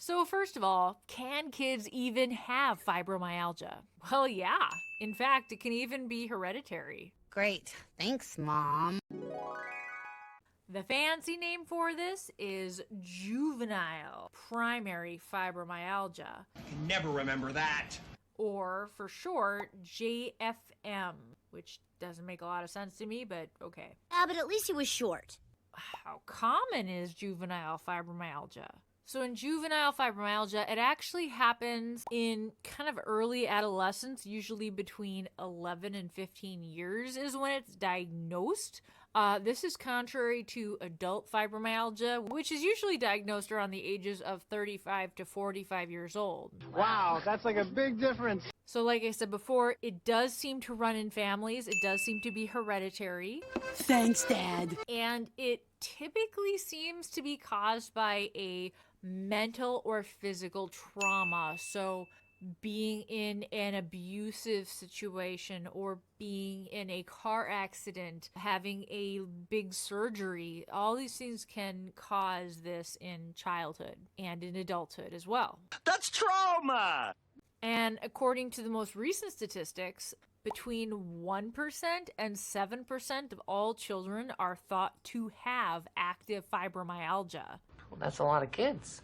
So first of all, can kids even have fibromyalgia? Well, yeah. In fact, it can even be hereditary. Great. Thanks, Mom. The fancy name for this is juvenile primary fibromyalgia, I can never remember that. or for short, JFM, which doesn't make a lot of sense to me, but okay. But at least he was short. How common is juvenile fibromyalgia? So in juvenile fibromyalgia, it actually happens in kind of early adolescence, usually between 11 and 15 years is when it's diagnosed. This is contrary to adult fibromyalgia, which is usually diagnosed around the ages of 35 to 45 years old. Wow, that's like a big difference. So like I said before, it does seem to run in families. It does seem to be hereditary. Thanks, Dad. And it typically seems to be caused by a mental or physical trauma. So being in an abusive situation or being in a car accident, having a big surgery, all these things can cause this in childhood and in adulthood as well. That's trauma! And according to the most recent statistics, between 1% and 7% of all children are thought to have active fibromyalgia. Well, that's a lot of kids.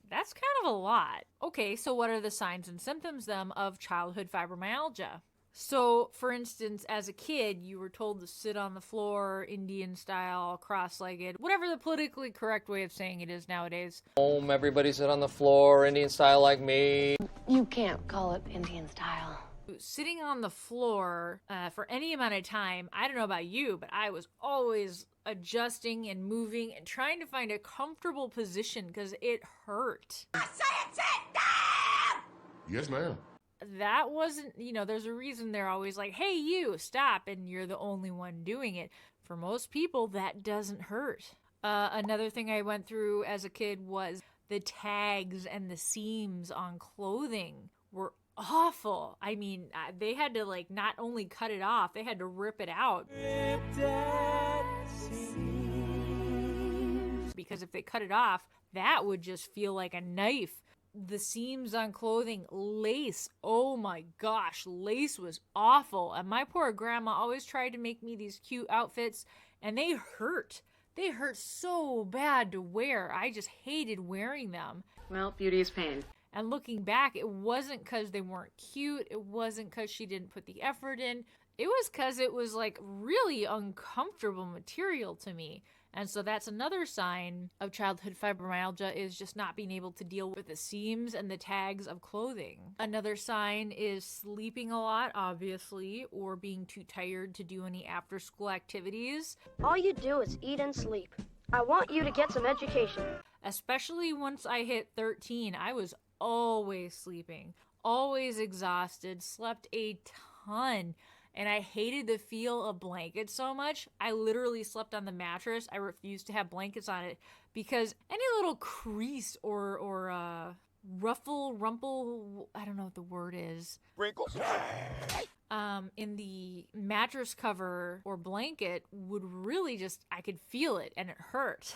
That's kind of a lot. Okay, so what are the signs and symptoms then of childhood fibromyalgia? So, for instance, as a kid, you were told to sit on the floor, Indian style, cross-legged, whatever the politically correct way of saying it is nowadays. Home, everybody sit on the floor, Indian style like me. You can't call it Indian style. Sitting on the floor for any amount of time, I don't know about you, but I was always adjusting and moving and trying to find a comfortable position because it hurt. I said sit down! Yes, ma'am. That wasn't, there's a reason they're always like, hey, you, stop, and you're the only one doing it. For most people, that doesn't hurt. Another thing I went through as a kid was the tags and the seams on clothing were awful. I mean, they had to not only cut it off, they had to rip it out. Because if they cut it off, that would just feel like a knife. The seams on clothing, lace, oh my gosh, lace was awful. And my poor grandma always tried to make me these cute outfits, and they hurt. They hurt so bad to wear. I just hated wearing them. Well, beauty is pain. And looking back, it wasn't because they weren't cute. It wasn't because she didn't put the effort in. It was because it was really uncomfortable material to me. And so that's another sign of childhood fibromyalgia, is just not being able to deal with the seams and the tags of clothing. Another sign is sleeping a lot, obviously, or being too tired to do any after school activities. All you do is eat and sleep. I want you to get some education. Especially once I hit 13, I was always sleeping, always exhausted, slept a ton. And I hated the feel of blankets so much. I literally slept on the mattress. I refused to have blankets on it because any little crease or rumple, I don't know what the word is. Wrinkles. In the mattress cover or blanket would really I could feel it and it hurt.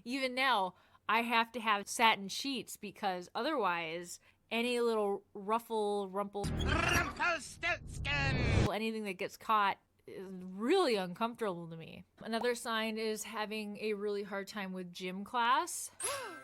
Even now, I have to have satin sheets because otherwise any little rumple, anything that gets caught is really uncomfortable to me. Another sign is having a really hard time with gym class.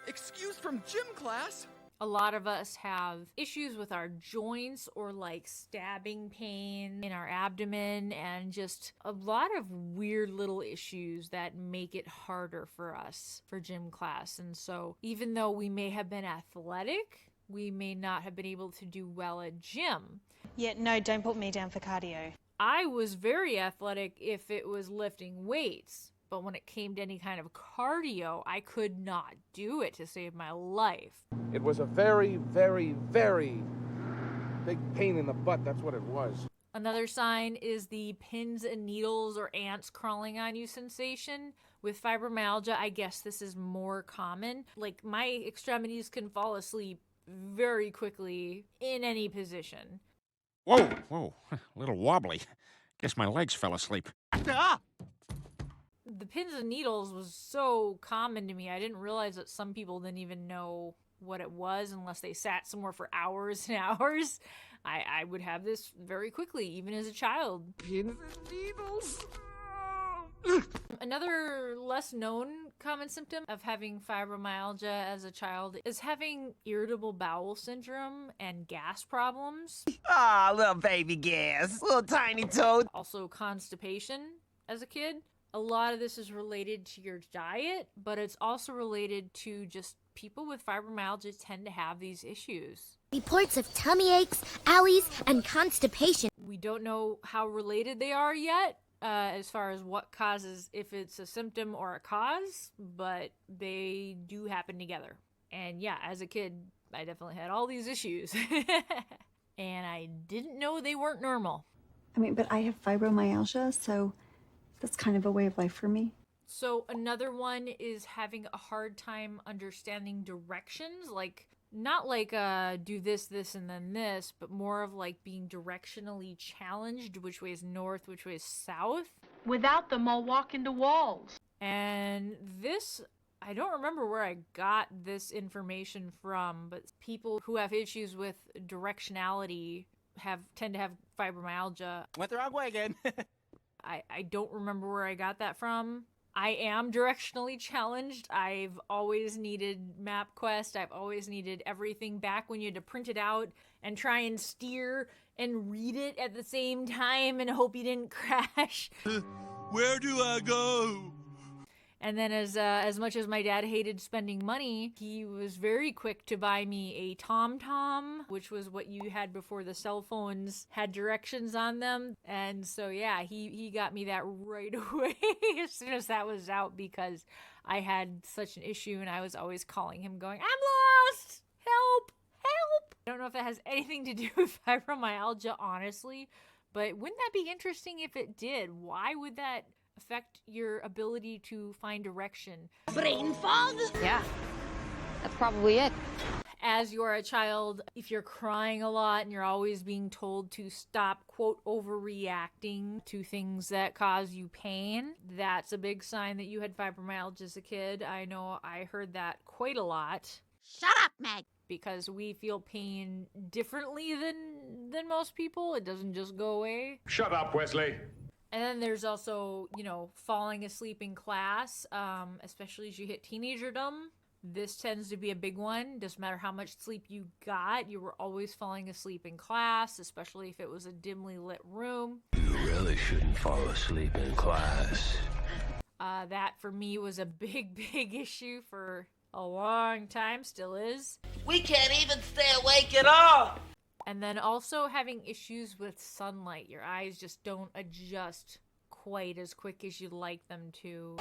Excused from gym class? A lot of us have issues with our joints or stabbing pain in our abdomen and just a lot of weird little issues that make it harder for us for gym class. And so even though we may have been athletic, we may not have been able to do well at gym. Yeah, no, don't put me down for cardio. I was very athletic if it was lifting weights, but when it came to any kind of cardio, I could not do it to save my life. It was a very, very, very big pain in the butt. That's what it was. Another sign is the pins and needles or ants crawling on you sensation. With fibromyalgia, I guess this is more common. My extremities can fall asleep very quickly in any position. Whoa, a little wobbly. Guess my legs fell asleep. Ah! The pins and needles was so common to me. I didn't realize that some people didn't even know what it was unless they sat somewhere for hours and hours. I would have this very quickly, even as a child. Pins and needles. Another less known common symptom of having fibromyalgia as a child is having irritable bowel syndrome and gas problems. Ah, little baby gas. Little tiny toad. Also constipation as a kid. A lot of this is related to your diet, but it's also related to just people with fibromyalgia tend to have these issues. Reports of tummy aches, alleys, and constipation. We don't know how related they are yet, as far as what causes, if it's a symptom or a cause, but they do happen together. And yeah, as a kid, I definitely had all these issues. And I didn't know they weren't normal. I mean, but I have fibromyalgia, so that's kind of a way of life for me. So another one is having a hard time understanding directions, like not like do this, this, and then this, but more of like being directionally challenged, which way is north, which way is south. Without them, I'll walk into walls. And this, I don't remember where I got this information from, but people who have issues with directionality tend to have fibromyalgia. Went the wrong way again. I don't remember where I got that from. I am directionally challenged. I've always needed MapQuest. I've always needed everything back when you had to print it out and try and steer and read it at the same time and hope you didn't crash. Where do I go? And then as much as my dad hated spending money, he was very quick to buy me a TomTom, which was what you had before the cell phones had directions on them. And so, yeah, he got me that right away as soon as that was out because I had such an issue and I was always calling him going, I'm lost! Help! Help! I don't know if that has anything to do with fibromyalgia, honestly, but wouldn't that be interesting if it did? Why would that affect your ability to find direction? Brain fog? Yeah, that's probably it. As you're a child, if you're crying a lot and you're always being told to stop, quote, overreacting to things that cause you pain, that's a big sign that you had fibromyalgia as a kid. I know I heard that quite a lot. Shut up, Meg. Because we feel pain differently than most people. It doesn't just go away. Shut up, Wesley. And then there's also, falling asleep in class, especially as you hit teenagerdom. This tends to be a big one. Doesn't matter how much sleep you got, you were always falling asleep in class, especially if it was a dimly lit room. You really shouldn't fall asleep in class. That for me was a big, big issue for a long time, still is. We can't even stay awake at all. And then also having issues with sunlight. Your eyes just don't adjust quite as quick as you'd like them to.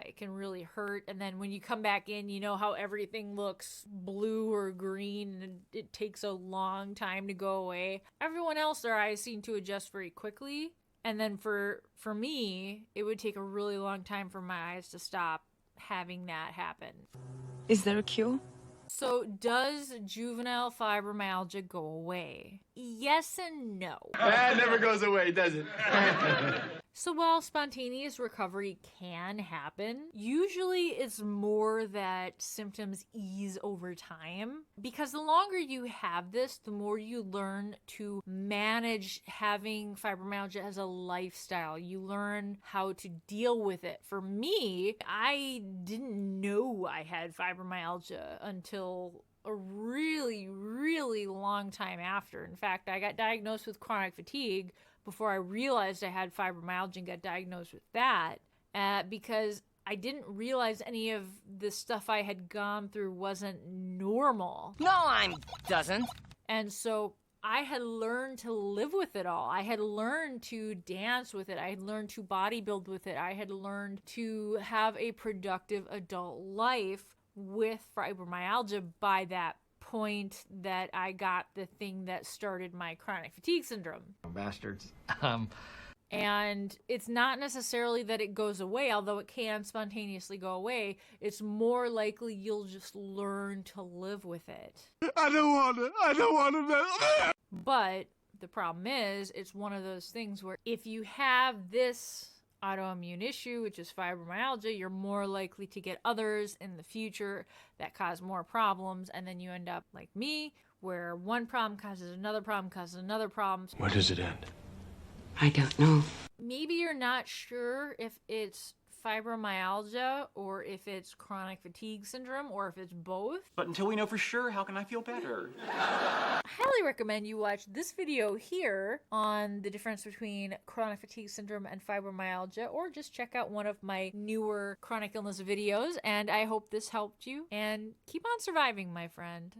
It can really hurt. And then when you come back in, you know how everything looks blue or green and it takes a long time to go away. Everyone else, their eyes seem to adjust very quickly. And then for me, it would take a really long time for my eyes to stop having that happen. Is there a cure? So does juvenile fibromyalgia go away? Yes and no. That never goes away, does it? So while spontaneous recovery can happen, usually it's more that symptoms ease over time. Because the longer you have this, the more you learn to manage having fibromyalgia as a lifestyle. You learn how to deal with it. For me, I didn't know I had fibromyalgia until a really, really long time after. In fact, I got diagnosed with chronic fatigue before I realized I had fibromyalgia and got diagnosed with that, because I didn't realize any of the stuff I had gone through wasn't normal. No, I doesn't. And so I had learned to live with it all. I had learned to dance with it. I had learned to bodybuild with it. I had learned to have a productive adult life with fibromyalgia by that point that I got the thing that started my chronic fatigue syndrome. Bastards. And it's not necessarily that it goes away, although it can spontaneously go away. It's more likely you'll just learn to live with it. I don't want to. But the problem is, it's one of those things where if you have this autoimmune issue, which is fibromyalgia, you're more likely to get others in the future that cause more problems. And then you end up like me, where one problem causes another problem, causes another problem. Where does it end? I don't know. Maybe you're not sure if it's fibromyalgia or if it's chronic fatigue syndrome or if it's both. But until we know for sure, how can I feel better? I highly recommend you watch this video here on the difference between chronic fatigue syndrome and fibromyalgia, or just check out one of my newer chronic illness videos. And I hope this helped you, and keep on surviving, my friend.